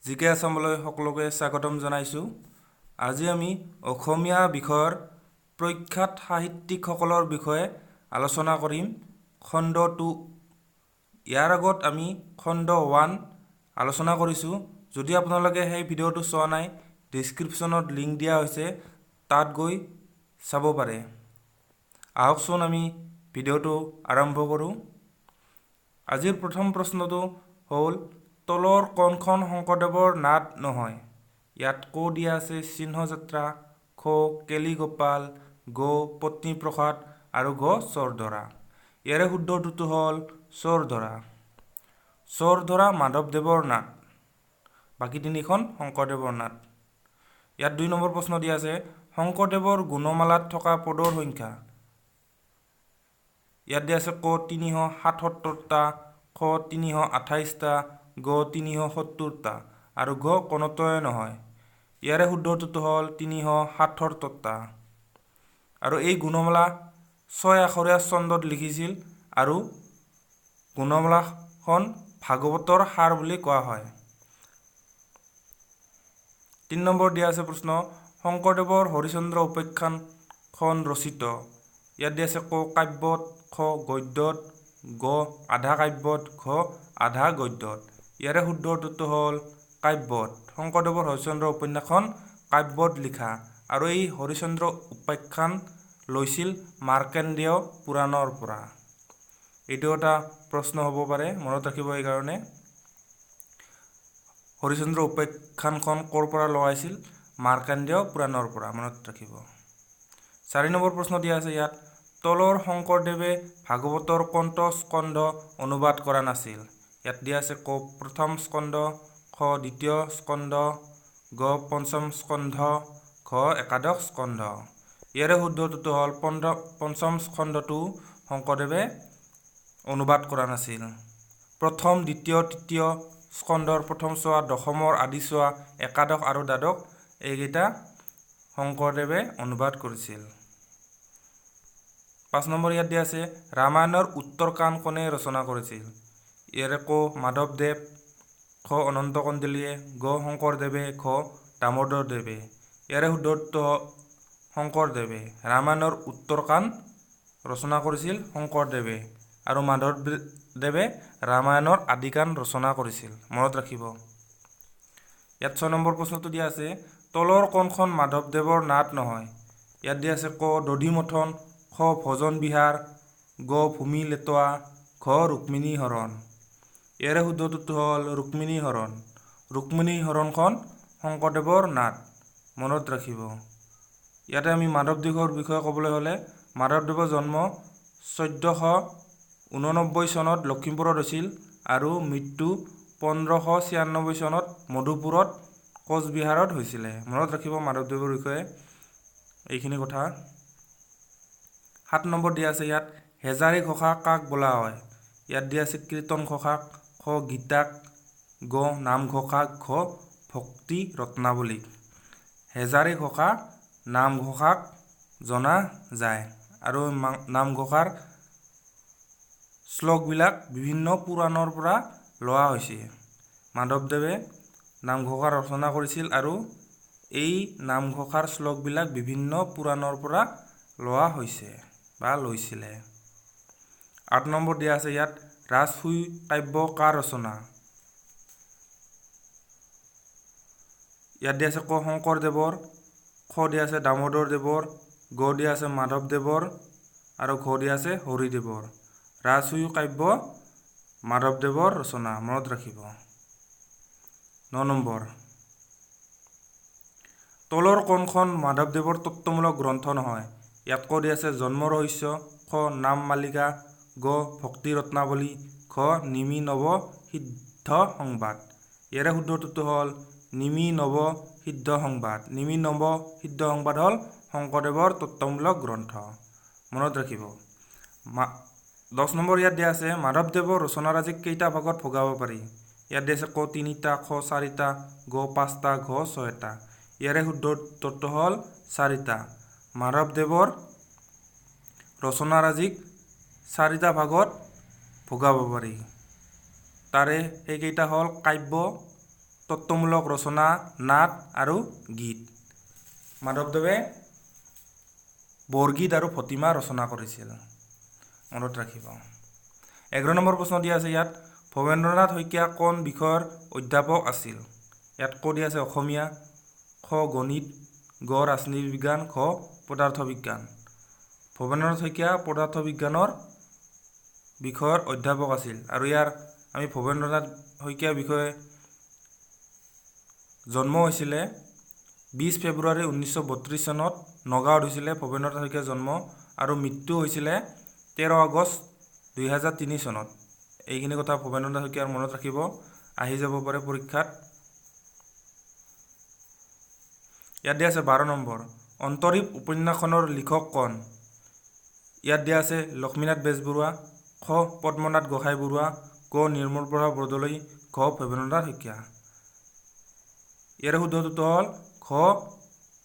জিকে আছামলৈ সকলোকে স্বাগতম জনাইছোঁ। আজি আমি অসমীয়া বিষয়ৰ প্ৰখ্যাত সাহিত্যিকসকলৰ বিষয়ে আলোচনা কৰিম। খণ্ড 2। ইয়াৰ আগত আমি খণ্ড 1 আলোচনা কৰিছোঁ। যদি আপোনালোকে সেই ভিডিঅ'টো চোৱা নাই, ডিছক্ৰিপশ্যনত লিংক দিয়া হৈছে, তাত গৈ চাব পাৰে। আহকচোন আমি ভিডিঅ'টো আৰম্ভ কৰোঁ। আজিৰ প্ৰথম প্ৰশ্নটো হ'ল, তলৰ কোনখন শংকৰদেৱৰ নাট নহয়? ইয়াত ক দিয়া আছে সিংহযাত্ৰা, খ কেলিগোপাল, গ পত্নীপ্ৰসাদ আৰু ঘ চোৰধৰা। ইয়াৰে শুদ্ধ উত্তৰটো হ'ল চোৰধৰা। চোৰধৰা মাধৱদেৱৰ নাট, বাকী তিনিখন শংকৰদেৱৰ নাট। ইয়াত 2 নম্বৰ প্ৰশ্ন দিয়া আছে, শংকৰদেৱৰ গুণমালাত থকা পদৰ সংখ্যা। ইয়াত দিয়া আছে ক 377টা, খ 328টা, গ 370টা আৰু ঘ কোনোটোৱে নহয়। ইয়াৰে শুদ্ধ উত্তৰটো হ'ল 377টা। আৰু এই গুণমালা 6 আখৰীয়া ছন্দত লিখিছিল আৰু গুণমালাখন ভাগৱতৰ সাৰ বুলি কোৱা হয়। 3 নম্বৰ দিয়া আছে প্ৰশ্ন, শংকৰদেৱৰ হৰিশ্চন্দ্ৰ উপাখ্যানখন ৰচিত। ইয়াত দিয়া আছে ক কাব্যত, খ গদ্যত, গ আধা কাব্যত, ঘ আধা গদ্যত। ইয়াৰে শুদ্ধ উত্তৰটো হ'ল কাব্যত। শংকৰদেৱৰ হৰিশ্চন্দ্ৰ উপন্যাসখন কাব্যত লিখা আৰু এই হৰিশ্চন্দ্ৰ উপাখ্যান লৈছিল মাৰ্কণ্ডেয় পুৰাণৰ পৰা। এইটো এটা প্ৰশ্ন হ'ব পাৰে, মনত ৰাখিব। এইকাৰণে হৰিশ্চন্দ্ৰ উপাখ্যানখন ক'ৰ পৰা লোৱা হৈছিল? মাৰ্কণ্ডেয় পুৰাণৰ পৰা, মনত ৰাখিব। 4 নম্বৰ প্ৰশ্ন দিয়া আছে ইয়াত, তলৰ শংকৰদেৱে ভাগৱতৰ কোনটো স্কন্ধ অনুবাদ কৰা নাছিল? ইয়াত দিয়া আছে ক প্ৰথম স্কন্ধ, খ দ্বিতীয় স্কন্ধ, গ পঞ্চম স্কন্ধ, ঘ একাদশ স্কন্ধ। ইয়াৰে শুদ্ধ উত্তৰটো হ'ল পঞ্চম স্কন্ধটো শংকৰদেৱে অনুবাদ কৰা নাছিল। প্ৰথম, দ্বিতীয়, তৃতীয় স্কন্ধৰ প্ৰথম চোৱা, দশমৰ আদি চোৱা, একাদশ আৰু দ্বাদশ এইকেইটা শংকৰদেৱে অনুবাদ কৰিছিল। 5 নম্বৰ ইয়াত দিয়া আছে, ৰামায়ণৰ উত্তৰকাণ্ড কোনে ৰচনা কৰিছিল? ইয়াৰে ক মাধৱদেৱ, খ অনন্ত কণ্ডিলীয়ে, গ শংকৰদেৱে, ঘ দামোদৰদেৱে। ইয়াৰে শুদ্ধ উত্তৰ শংকৰদেৱে। ৰামায়ণৰ উত্তৰকাণ্ড ৰচনা কৰিছিল শংকৰদেৱে আৰু মাধৱদেৱে ৰামায়ণৰ আদিকাণ্ড ৰচনা কৰিছিল, মনত ৰাখিব। ইয়াত 6 নম্বৰ প্ৰশ্নটো দিয়া আছে, তলৰ কোনখন মাধৱদেৱৰ নাট নহয়? ইয়াত দিয়া আছে ক দধিমথন, খ ভজন বিহাৰ, গ ভূমি লেটোৱা, ঘ ৰুক্মিণী হৰণ। ইয়াৰে শুদ্ধ উত্তৰটো হ'ল ৰুক্মিণী হৰণ। ৰুক্মিণী হৰণখন শংকৰদেৱৰ নাট, মনত ৰাখিব। ইয়াতে আমি মাধৱদেৱৰ বিষয়ে ক'বলৈ হ'লে, মাধৱদেৱৰ জন্ম 1489 চনত লখিমপুৰত হৈছিল আৰু মৃত্যু 1596 চনত মধুপুৰত কোচবিহাৰত হৈছিলে। মনত ৰাখিব মাধৱদেৱৰ বিষয়ে এইখিনি কথা। 7 নম্বৰ দিয়া আছে ইয়াত, হেজাৰী ঘোষা কাক বোলা হয়? ইয়াত দিয়া আছে কীৰ্তন ঘোষাক, খ গীতাক, গ নামঘোষাক, ঘ ভক্তি ৰত্নাৱলীক। হেজাৰী ঘোষা নামঘোষাক জনা যায় আৰু নামঘোষাৰ শ্লোকবিলাক বিভিন্ন পুৰাণৰ পৰা লোৱা হৈছে। মাধৱদেৱে নামঘোষা ৰচনা কৰিছিল আৰু এই নামঘোষাৰ শ্লোকবিলাক বিভিন্ন পুৰাণৰ পৰা লোৱা হৈছে বা লৈছিলে। 8 নম্বৰ দিয়া আছে ইয়াত, ৰাজসুই কাব্য কাৰ ৰচনা? ইয়াত দিয়া আছে ক শংকৰদেৱৰ, খ দিয়া আছে দামোদৰদেৱৰ, গ দিয়া আছে মাধৱদেৱৰ আৰু ঘ দিয়া আছে হৰিদেৱৰ। ৰাজসুই কাব্য মাধৱদেৱৰ ৰচনা, মনত ৰাখিব। 9 নম্বৰ, তলৰ কোনখন মাধৱদেৱৰ তত্ত্বমূলক গ্ৰন্থ নহয়? ইয়াত ক দিয়া আছে জন্ম ৰহস্য, খ নাম মালিকা, গ ভক্তি ৰত্নাৱলী, ঘ নিমি নৱ সিদ্ধ সংবাদ। ইয়াৰে শুদ্ধ উত্তৰটো হ'ল নিমি নৱ সিদ্ধ সংবাদ। নিমি নৱ সিদ্ধ সংবাদ হ'ল শংকৰদেৱৰ তত্ত্বমূলক গ্ৰন্থ, মনত ৰাখিব। 10 নম্বৰ ইয়াত দিয়া আছে, মাধৱদেৱৰ ৰচনাৰাজিক কেইটা ভাগত ভগাব পাৰি? ইয়াত দিয়া আছে ক 3টা, খ 4টা, গ 5টা, ঘ 6টা। ইয়াৰে শুদ্ধ উত্তৰটো হ'ল 4টা। মাধৱদেৱৰ ৰচনাৰাজিক 4টা ভাগত ভগাব পাৰি। তাৰে সেইকেইটা হ'ল কাব্য, তত্ত্বমূলক ৰচনা, নাট আৰু গীত। মাধৱদেৱে বৰগীত আৰু ভটিমা ৰচনা কৰিছিল। মনত ৰাখিব। 11 নম্বৰ প্ৰশ্ন দিয়া আছে ইয়াত, ভৱেন্দ্ৰনাথ শইকীয়া কোন বিষয়ৰ অধ্যাপক আছিল? ইয়াত ক দিয়া আছে অসমীয়া, খ গণিত, গ ৰাজনীতি বিজ্ঞান, খ পদাৰ্থ বিজ্ঞান। ভৱেন্দ্ৰনাথ শইকীয়া পদাৰ্থ বিজ্ঞানৰ বিষয়ৰ অধ্যাপক আছিল। আৰু ইয়াৰ আমি ভৱেন্দ্ৰনাথ শইকীয়াৰ বিষয়ে জন্ম হৈছিলে 20 ফেব্ৰুৱাৰী 1932 চনত নগাঁৱত হৈছিলে ভৱেন্দ্ৰনাথ শইকীয়াৰ জন্ম, আৰু মৃত্যু হৈছিলে 13 আগষ্ট 2003 চনত। এইখিনি কথা ভৱেন্দ্ৰনাথ শইকীয়াৰ মনত ৰাখিব, আহি যাব পাৰে পৰীক্ষাত। ইয়াত দিয়া আছে 12 নম্বৰ, অন্তৰীপ উপন্যাসখনৰ লিখক কোন? ইয়াত দিয়া আছে লক্ষ্মীনাথ বেজবৰুৱা, খ পদ্মনাথ গোহাঁই বৰুৱা, গ নিৰ্মলপ্ৰভা বৰদলৈ, ঘ ভৱেন্দ্ৰনাথ শইকীয়া। ইয়াৰে শুদ্ধ উত্তৰটো হ'ল খ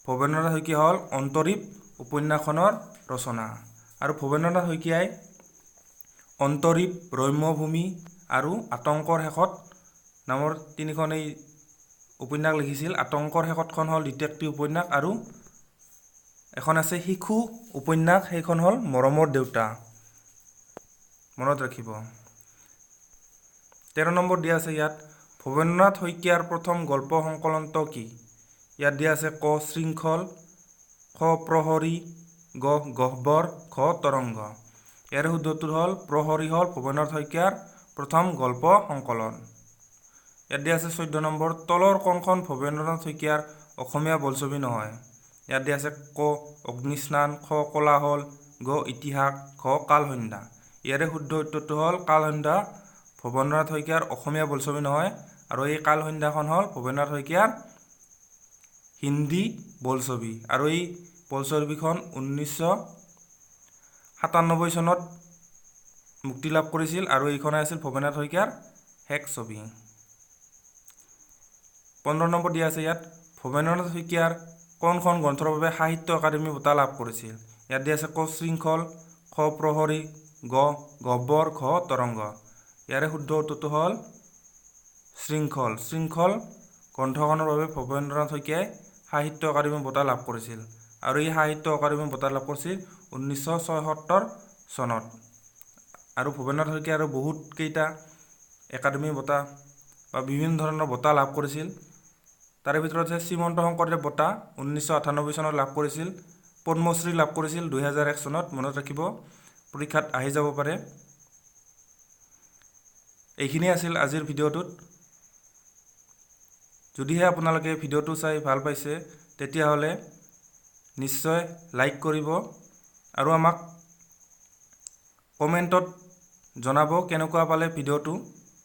ভৱেন্দ্ৰনাথ শইকীয়া হ'ল অন্তৰীপ উপন্যাসখনৰ ৰচনা। আৰু ভৱেন্দ্ৰনাথ শইকীয়াই অন্তৰীপ, ৰম্যভূমি আৰু আতংকৰ শেষত নামৰ তিনিখন এই উপন্যাস লিখিছিল। আতংকৰ শেষতখন হ'ল ডিটেক্টিভ উপন্যাস, আৰু এখন আছে শিশু উপন্যাস, সেইখন হ'ল মৰমৰ দেউতা। মনত ৰাখিব। 13 নম্বৰ দিয়া আছে ইয়াত, ভৱেন্দ্ৰনাথ শইকীয়াৰ প্ৰথম গল্প সংকলনটো কি? ইয়াত দিয়া আছে ক শৃংখল, খ প্ৰহৰী, গ গহ্বৰ, খ তৰংগ। ইয়াৰে শুদ্ধ উত্তৰ হ'ল প্ৰহৰী হ'ল ভৱেন্দ্ৰনাথ শইকীয়াৰ প্ৰথম গল্প সংকলন। ইয়াত দিয়া আছে 14 নম্বৰ, তলৰ কোনখন ভৱেন্দ্ৰনাথ শইকীয়াৰ অসমীয়া বোলছবি নহয়? ইয়াত দিয়া আছে ক অগ্নিস্নান, খ কোলাহল, গ ইতিহাস, খ কালসন্ধ্যা। ইয়াৰে শুদ্ধ উত্তৰটো হ'ল কালসন্ধ্যা ভৱেন্দ্ৰনাথ শইকীয়াৰ অসমীয়া বোলছবি নহয়, আৰু এই কালসন্ধ্যাখন হ'ল ভৱেন্দ্ৰনাথ শইকীয়াৰ হিন্দী বোলছবি। আৰু এই বোলছবিখন 1997 চনত মুক্তি লাভ কৰিছিল, আৰু এইখনে আছিল ভৱেন্দ্ৰনাথ শইকীয়াৰ শেষ ছবি। 15 নম্বৰ দিয়া আছে ইয়াত, ভৱেন্দ্ৰনাথ শইকীয়াৰ কোনখন গ্ৰন্থৰ বাবে সাহিত্য একাডেমী বঁটা লাভ কৰিছিল? ইয়াত দিয়া আছে ক শৃংখল, খ প্ৰহৰী, গ গহ্বৰ, খ তৰংগ। ইয়াৰে শুদ্ধ উত্তৰটো হ'ল শৃংখল। শৃংখল গ্ৰন্থখনৰ বাবে ভৱেন্দ্ৰনাথ শইকীয়াই সাহিত্য একাডেমী বঁটা লাভ কৰিছিল, আৰু এই সাহিত্য একাডেমী বঁটা লাভ কৰিছিল 1976 চনত। আৰু ভৱেন্দ্ৰনাথ শইকীয়াই আৰু বহুত কেইটা একাডেমী বঁটা বা বিভিন্ন ধৰণৰ বঁটা লাভ কৰিছিল। তাৰে ভিতৰত আছে শ্ৰীমন্ত শংকৰদেৱ বঁটা 1998 চনত লাভ কৰিছিল, পদ্মশ্ৰী লাভ কৰিছিল 2001 চনত। মনত ৰাখিব, পৰীক্ষাত আহি যাব পাৰে। এইখিনি আছিল আজিৰ ভিডিঅ'টোত। যদিহে আপোনালোকে ভিডিঅ'টো চাই ভাল পাইছে তেতিয়াহ'লে নিশ্চয় লাইক কৰিব, আৰু আমাক কমেণ্টত জনাব কেনেকুৱা পালে ভিডিঅ'টো।